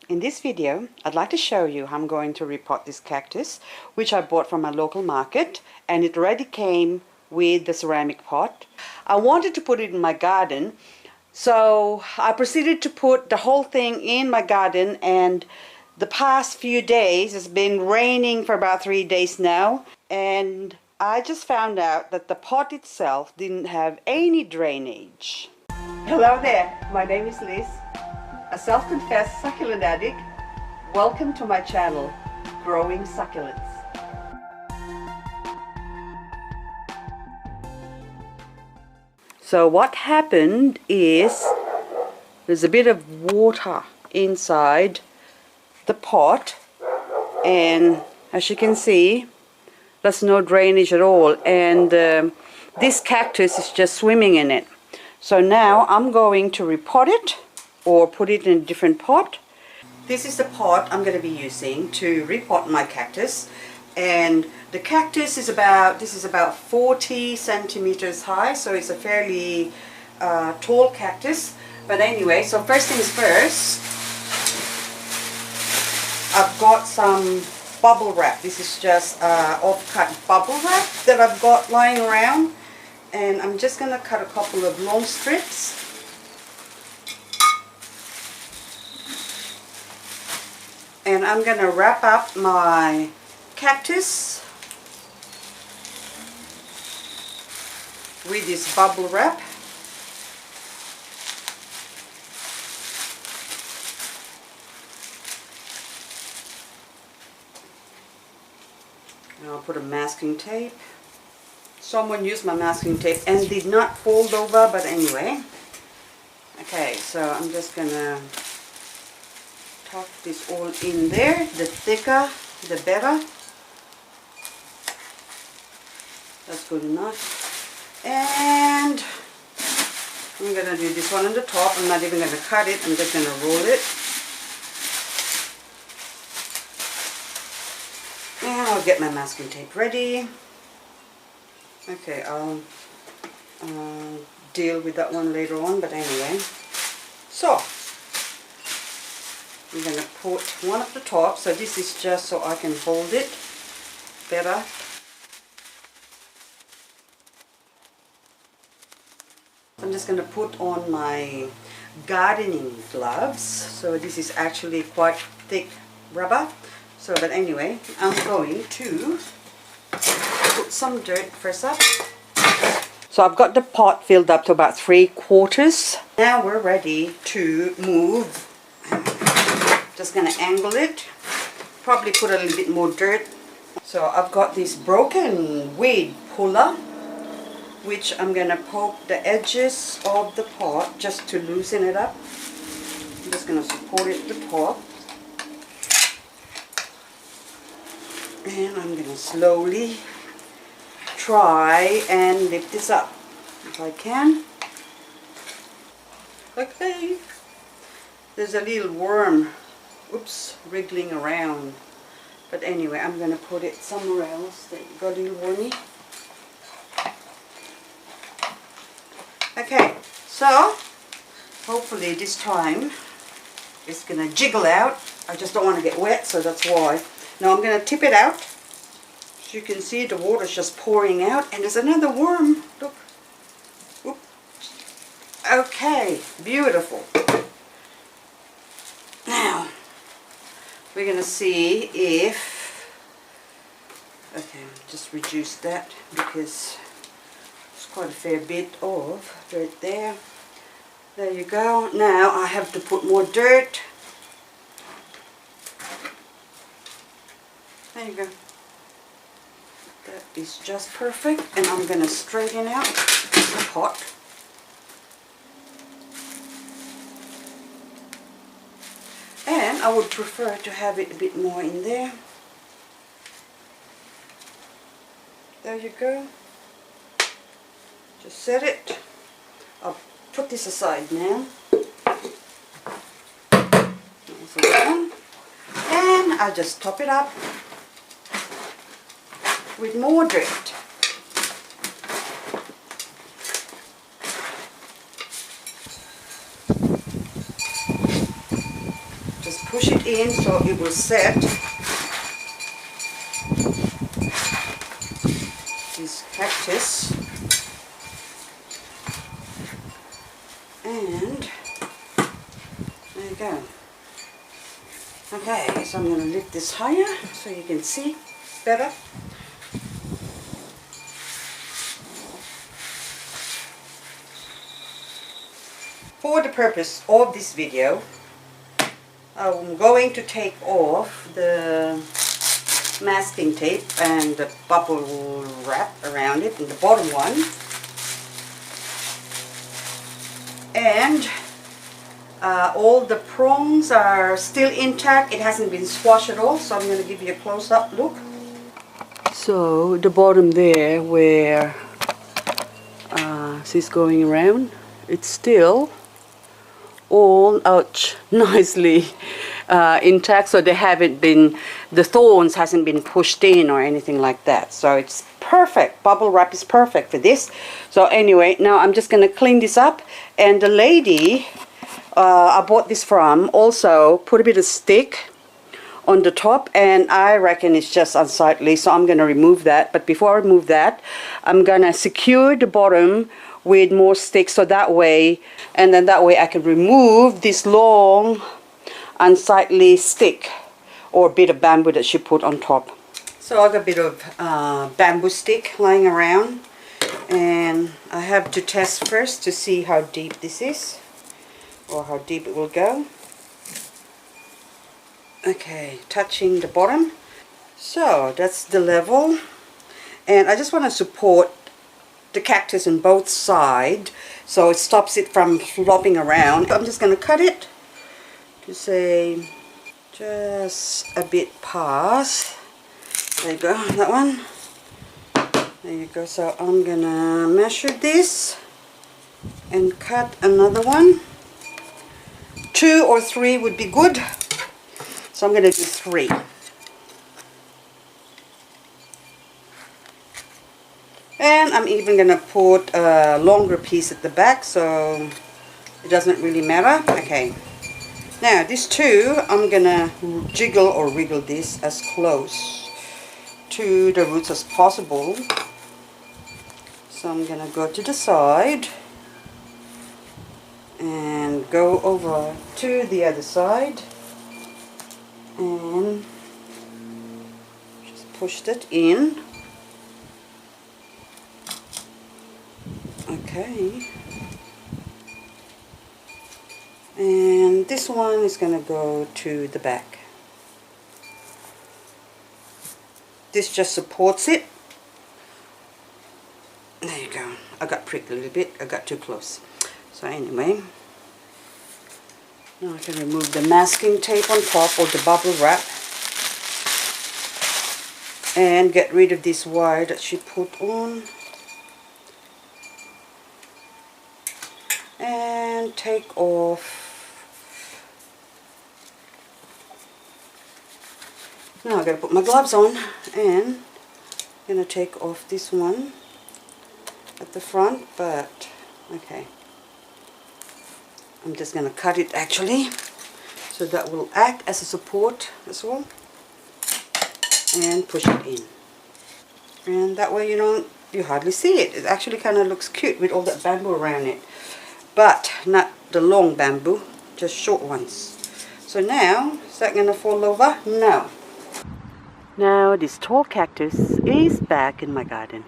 In this video, I'd like to show you how I'm going to repot this cactus, which I bought from my local market, and it already came with the ceramic pot. I wanted to put it in my garden, so I proceeded to put the whole thing in my garden, and the past few days it's been raining for about 3 days now, and I just found out that the pot itself didn't have any drainage. Hello there, my name is Liz, a self-confessed succulent addict. Welcome to my channel, Growing Succulents. So what happened is there's a bit of water inside the pot, and as you can see, there's no drainage at all, and this cactus is just swimming in it. So now I'm going to repot it or put it in a different pot. This is the pot I'm going to be using to repot my cactus, and the cactus is about 40 centimeters high, so it's a fairly tall cactus. But anyway, so first things first, I've got some bubble wrap. This is just off-cut bubble wrap that I've got lying around, and I'm just going to cut a couple of long strips. And I'm going to wrap up my cactus with this bubble wrap. And I'll put a masking tape. Someone used my masking tape and did not fold over, but anyway. Okay, so I'm just going to tuck this all in there. The thicker, the better. That's good enough. And I'm going to do this one on the top. I'm not even going to cut it. I'm just going to roll it. And I'll get my masking tape ready. Okay, I'll deal with that one later on, but anyway. So, I'm going to put one at the top. So this is just so I can hold it better. I'm just going to put on my gardening gloves. So this is actually quite thick rubber. So, but anyway, I'm going to put some dirt first up. So I've got the pot filled up to about 3/4. Now we're ready to move. Just going to angle it. Probably put a little bit more dirt. So I've got this broken weed puller, which I'm going to poke the edges of the pot just to loosen it up. I'm just going to support it at the top. And I'm going to slowly try and lift this up if I can. Okay. There's a little worm, oops, wriggling around. But anyway, I'm going to put it somewhere else that got a little wormy. Okay, so hopefully this time it's going to jiggle out. I just don't want to get wet, so that's why. Now I'm going to tip it out. As you can see, the water's just pouring out, and there's another worm. Look. Oop. Okay, beautiful. Now, we're going to see if, okay, just reduce that because it's quite a fair bit of dirt there. There you go. Now I have to put more dirt. There you go. That is just perfect, and I'm going to straighten out the pot. And I would prefer to have it a bit more in there. There you go. Just set it. I'll put this aside now. And I'll just top it up with more dirt. push it it in so it will set. This cactus. And there you go. Okay, so I'm going to lift this higher so you can see better. For the purpose of this video, I'm going to take off the masking tape and the bubble wrap around it, and the bottom one. And all the prongs are still intact. It hasn't been squashed at all, so I'm going to give you a close-up look. So the bottom there where she's going around, it's still all out nicely intact, so they haven't been, the thorns hasn't been pushed in or anything like that. So it's perfect. Bubble wrap is perfect for this. So anyway, now I'm just going to clean this up. And the lady I bought this from also put a bit of stick on the top, and I reckon it's just unsightly, so I'm going to remove that. But before I remove that, I'm going to secure the bottom with more sticks, so that way, and then that way I can remove this long unsightly stick or bit of bamboo that she put on top. So I got a bit of bamboo stick lying around, and I have to test first to see how deep this is, or how deep it will go. Okay, touching the bottom. So that's the level, and I just want to support the cactus on both sides so it stops it from flopping around. I'm just going to cut it to say just a bit past. There you go, that one. There you go. So I'm going to measure this and cut another one. 2 or 3 would be good. So I'm going to do 3. And I'm even going to put a longer piece at the back, so it doesn't really matter. Okay. Now this 2, I'm going to jiggle or wriggle this as close to the roots as possible. So I'm going to go to the side and go over to the other side and just push that in. Okay, and this one is going to go to the back. This just supports it. There you go. I got pricked a little bit. I got too close. So anyway, now I can remove the masking tape on top, or the bubble wrap, and get rid of this wire that she put on. And take off. Now I've got to put my gloves on, and I'm going to take off this one at the front, but okay. I'm just going to cut it actually, so that will act as a support as well, and push it in. And that way you hardly see it. It actually kind of looks cute with all that bamboo around it. But not the long bamboo, just short ones. So now, is that going to fall over? No. Now this tall cactus is back in my garden.